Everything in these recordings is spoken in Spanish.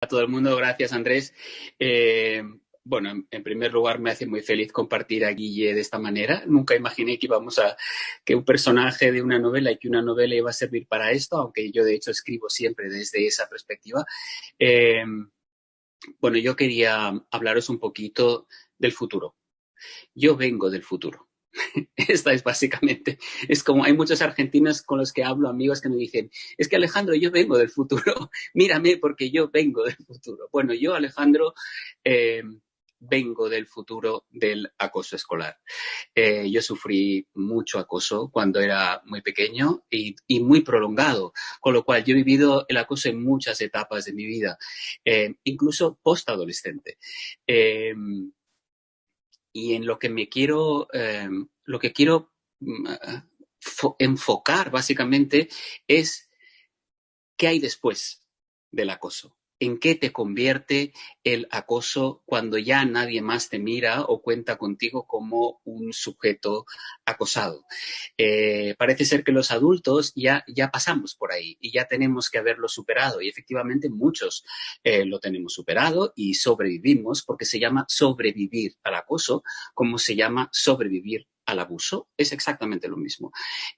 A todo el mundo, gracias Andrés. Eh, bueno, en primer lugar me hace muy feliz compartir a Guille de esta manera. Nunca imaginé que un personaje de una novela y que una novela iba a servir para esto, aunque yo de hecho escribo siempre desde esa perspectiva. Eh, bueno, yo quería hablaros un poquito del futuro. Yo vengo del futuro. Esta es básicamente, es como hay muchos argentinos con los que hablo, amigos que me dicen, es que Alejandro, yo vengo del futuro, mírame porque yo vengo del futuro. Bueno, yo, Alejandro, eh, vengo del futuro del acoso escolar. Yo sufrí mucho acoso cuando era muy pequeño y muy prolongado, con lo cual yo he vivido el acoso en muchas etapas de mi vida, incluso postadolescente. Eh, y en lo que quiero enfocar básicamente es qué hay después del acoso. ¿En qué te convierte el acoso cuando ya nadie más te mira o cuenta contigo como un sujeto acosado? Parece ser que los adultos ya pasamos por ahí y ya tenemos que haberlo superado y efectivamente muchos lo tenemos superado y sobrevivimos porque se llama sobrevivir al acoso como se llama sobrevivir al abuso. Es exactamente lo mismo.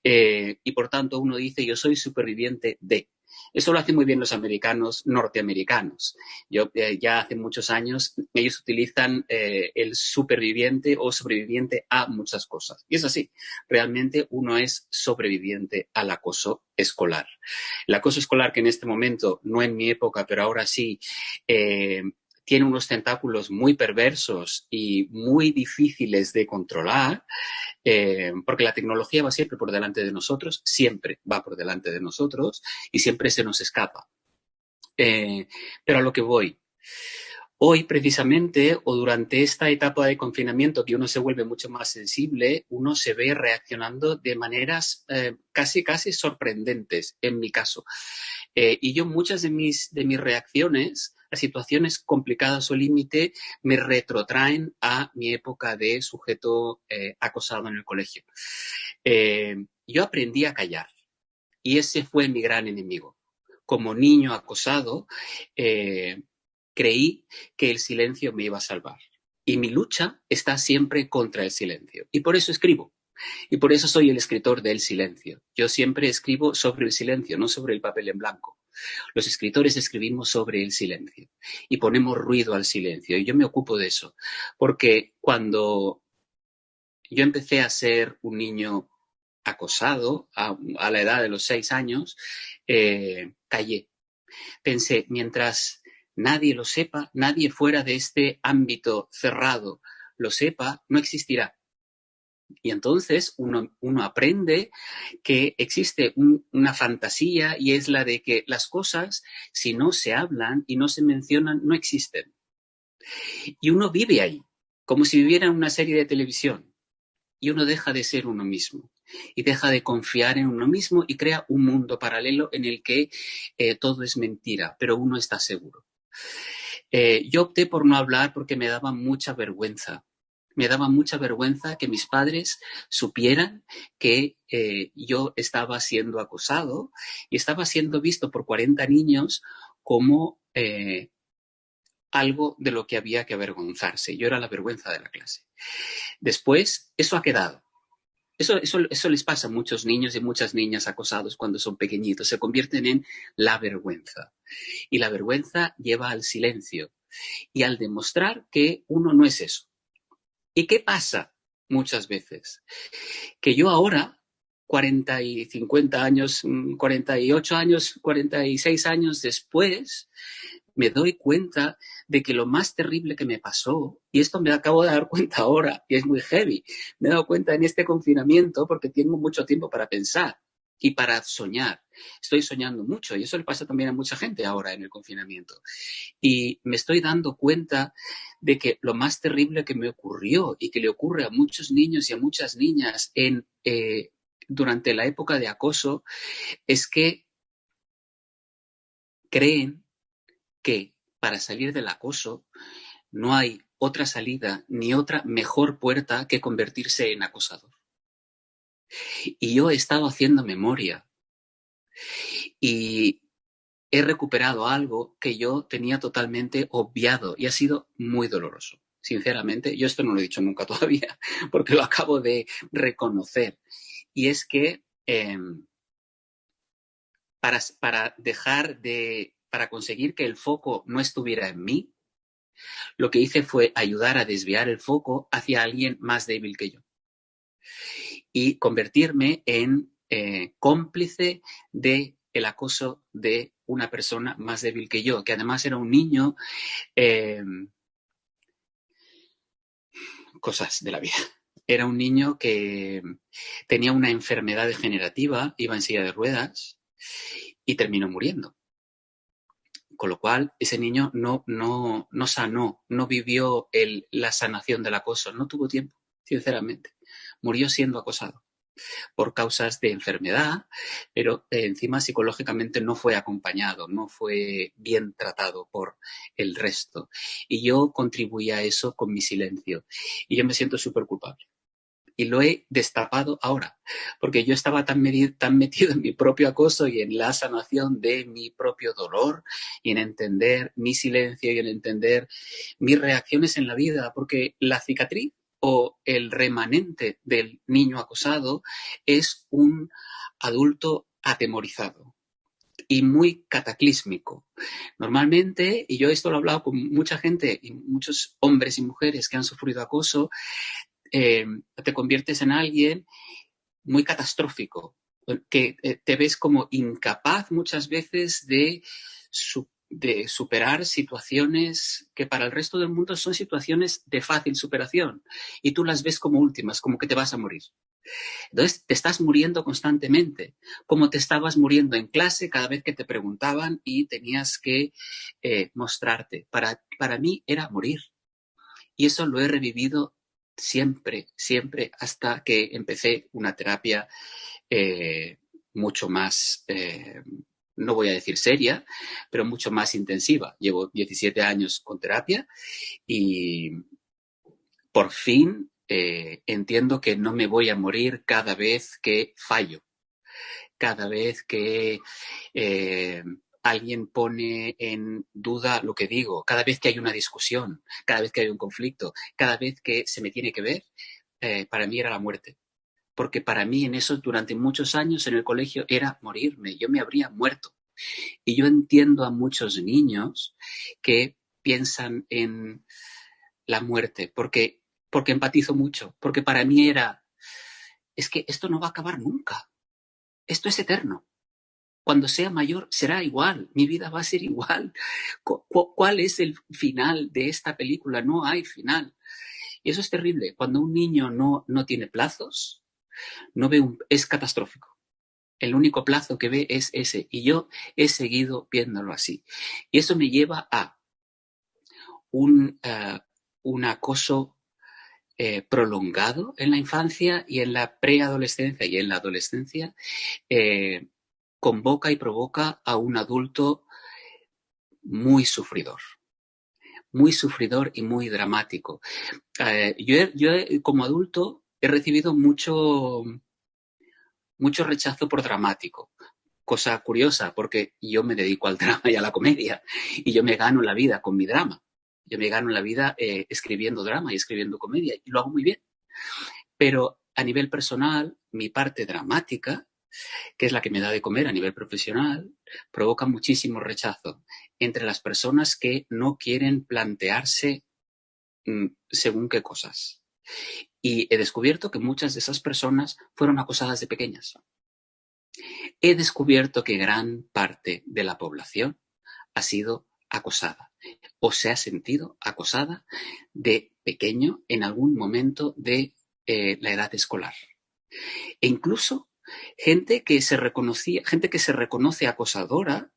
Y por tanto uno dice yo soy superviviente de. Eso lo hacen muy bien los americanos norteamericanos. Ya hace muchos años ellos utilizan el superviviente o sobreviviente a muchas cosas. Y es así. Realmente uno es sobreviviente al acoso escolar. El acoso escolar que en este momento, no en mi época, pero ahora sí, tiene unos tentáculos muy perversos y muy difíciles de controlar, porque la tecnología va siempre por delante de nosotros, siempre va por delante de nosotros y siempre se nos escapa. Eh, pero a lo que voy, hoy precisamente o durante esta etapa de confinamiento que uno se vuelve mucho más sensible, uno se ve reaccionando de maneras casi sorprendentes, en mi caso. Y yo muchas de mis reacciones a situaciones complicadas o límite me retrotraen a mi época de sujeto acosado en el colegio. Yo aprendí a callar y ese fue mi gran enemigo. Como niño acosado, eh, creí que el silencio me iba a salvar. Y mi lucha está siempre contra el silencio. Y por eso escribo. Y por eso soy el escritor del silencio. Yo siempre escribo sobre el silencio, no sobre el papel en blanco. Los escritores escribimos sobre el silencio y ponemos ruido al silencio. Y yo me ocupo de eso. Porque cuando yo empecé a ser un niño acosado a la edad de los 6 años, callé. Pensé, mientras nadie lo sepa, nadie fuera de este ámbito cerrado lo sepa, no existirá. Y entonces uno aprende que existe una fantasía y es la de que las cosas, si no se hablan y no se mencionan, no existen. Y uno vive ahí, como si viviera en una serie de televisión. Y uno deja de ser uno mismo y deja de confiar en uno mismo y crea un mundo paralelo en el que todo es mentira, pero uno está seguro. Yo opté por no hablar porque me daba mucha vergüenza. Me daba mucha vergüenza que mis padres supieran que yo estaba siendo acosado y estaba siendo visto por 40 niños como algo de lo que había que avergonzarse. Yo era la vergüenza de la clase. Después, eso ha quedado. Eso les pasa a muchos niños y muchas niñas acosados cuando son pequeñitos. Se convierten en la vergüenza. Y la vergüenza lleva al silencio y al demostrar que uno no es eso. ¿Y qué pasa muchas veces? Que yo ahora, 40 y 50 años, 48 años, 46 años después, me doy cuenta de que lo más terrible que me pasó, y esto me acabo de dar cuenta ahora, y es muy heavy, me he dado cuenta en este confinamiento porque tengo mucho tiempo para pensar y para soñar. Estoy soñando mucho y eso le pasa también a mucha gente ahora en el confinamiento. Y me estoy dando cuenta de que lo más terrible que me ocurrió y que le ocurre a muchos niños y a muchas niñas durante la época de acoso es que creen que para salir del acoso no hay otra salida ni otra mejor puerta que convertirse en acosador. Y yo he estado haciendo memoria y he recuperado algo que yo tenía totalmente obviado y ha sido muy doloroso. Sinceramente, yo esto no lo he dicho nunca todavía, porque lo acabo de reconocer. Y es que para conseguir que el foco no estuviera en mí, lo que hice fue ayudar a desviar el foco hacia alguien más débil que yo. Y convertirme en cómplice del acoso de una persona más débil que yo, que además era un niño, cosas de la vida. Era un niño que tenía una enfermedad degenerativa, iba en silla de ruedas y terminó muriendo. Con lo cual, ese niño no sanó, no vivió la sanación del acoso, no tuvo tiempo, sinceramente. Murió siendo acosado por causas de enfermedad, pero encima psicológicamente no fue acompañado, no fue bien tratado por el resto. Y yo contribuí a eso con mi silencio. Y yo me siento súper culpable. Y lo he destapado ahora, porque yo estaba tan metido en mi propio acoso y en la sanación de mi propio dolor y en entender mi silencio y en entender mis reacciones en la vida, porque la cicatriz o el remanente del niño acosado es un adulto atemorizado y muy cataclísmico. Normalmente, y yo esto lo he hablado con mucha gente y muchos hombres y mujeres que han sufrido acoso, te conviertes en alguien muy catastrófico, que te ves como incapaz muchas veces de superar situaciones que para el resto del mundo son situaciones de fácil superación y tú las ves como últimas, como que te vas a morir. Entonces te estás muriendo constantemente, como te estabas muriendo en clase cada vez que te preguntaban y tenías que mostrarte. Para mí era morir. Y eso lo he revivido siempre, siempre, hasta que empecé una terapia mucho más, no voy a decir seria, pero mucho más intensiva. Llevo 17 años con terapia y por fin entiendo que no me voy a morir cada vez que fallo, cada vez que alguien pone en duda lo que digo, cada vez que hay una discusión, cada vez que hay un conflicto, cada vez que se me tiene que ver, para mí era la muerte. Porque para mí en eso durante muchos años en el colegio era morirme, yo me habría muerto. Y yo entiendo a muchos niños que piensan en la muerte porque empatizo mucho, porque para mí es que esto no va a acabar nunca, esto es eterno. Cuando sea mayor será igual, mi vida va a ser igual. ¿Cuál es el final de esta película? No hay final. Y eso es terrible. Cuando un niño no tiene plazos, es catastrófico. El único plazo que ve es ese. Y yo he seguido viéndolo así. Y eso me lleva a un acoso prolongado en la infancia y en la preadolescencia y en la adolescencia. Convoca y provoca a un adulto muy sufridor y muy dramático. Yo como adulto he recibido mucho rechazo por dramático, cosa curiosa porque yo me dedico al drama y a la comedia y yo me gano la vida con mi drama. Yo me gano la vida escribiendo drama y escribiendo comedia y lo hago muy bien. Pero a nivel personal, mi parte dramática, que es la que me da de comer a nivel profesional, provoca muchísimo rechazo entre las personas que no quieren plantearse según qué cosas. Y he descubierto que muchas de esas personas fueron acosadas de pequeñas. He descubierto que gran parte de la población ha sido acosada o se ha sentido acosada de pequeño en algún momento de la edad escolar. E incluso gente que se reconoce acosadora,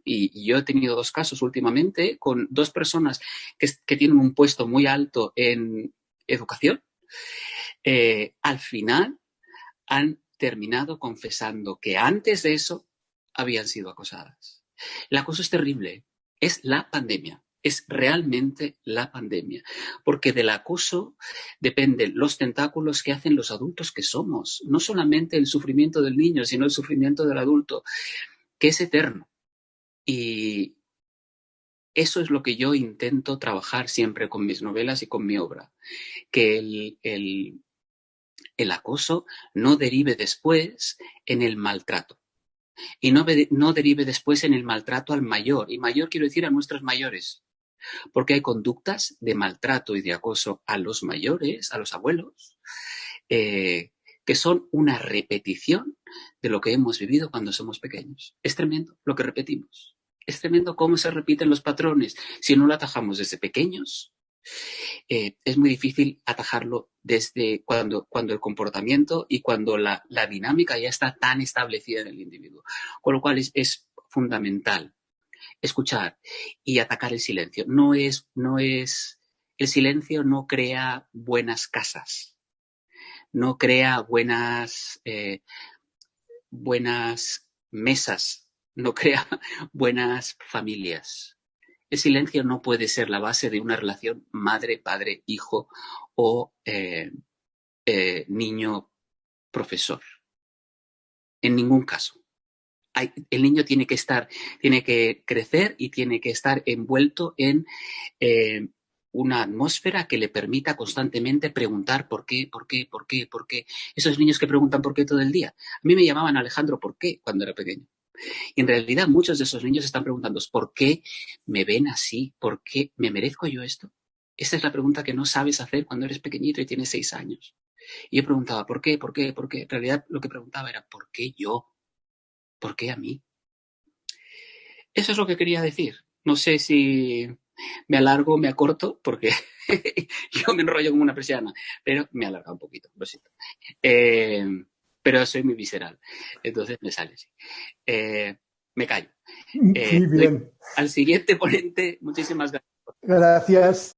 y yo he tenido 2 casos últimamente con 2 personas que tienen un puesto muy alto en educación, al final han terminado confesando que antes de eso habían sido acosadas. El acoso es terrible, es la pandemia. Es realmente la pandemia, porque del acoso dependen los tentáculos que hacen los adultos que somos, no solamente el sufrimiento del niño, sino el sufrimiento del adulto, que es eterno. Y eso es lo que yo intento trabajar siempre con mis novelas y con mi obra, que el acoso no derive después en el maltrato. Y no derive después en el maltrato al mayor. Y mayor quiero decir a nuestros mayores. Porque hay conductas de maltrato y de acoso a los mayores, a los abuelos, eh, que son una repetición de lo que hemos vivido cuando somos pequeños. Es tremendo lo que repetimos. Es tremendo cómo se repiten los patrones. Si no lo atajamos desde pequeños, es muy difícil atajarlo desde cuando el comportamiento y cuando la dinámica ya está tan establecida en el individuo. Con lo cual es fundamental escuchar y atacar el silencio. El silencio no crea buenas casas, no crea buenas mesas, no crea buenas familias. El silencio no puede ser la base de una relación madre, padre, hijo o niño, profesor. En ningún caso. El niño tiene que crecer y tiene que estar envuelto en una atmósfera que le permita constantemente preguntar por qué, por qué, por qué, por qué. Esos niños que preguntan por qué todo el día. A mí me llamaban Alejandro ¿por qué? Cuando era pequeño. Y en realidad muchos de esos niños están preguntando ¿por qué me ven así? ¿Por qué me merezco yo esto? Esa es la pregunta que no sabes hacer cuando eres pequeñito y tienes 6 años. Y yo preguntaba ¿por qué? ¿Por qué? ¿Por qué? En realidad lo que preguntaba era ¿por qué yo? ¿Por qué a mí? Eso es lo que quería decir. No sé si me alargo, me acorto, porque yo me enrollo como una persiana, pero me alarga un poquito, lo siento. Eh, pero soy muy visceral, entonces me sale así. Me callo. Muy bien. Al siguiente ponente, muchísimas gracias. Gracias.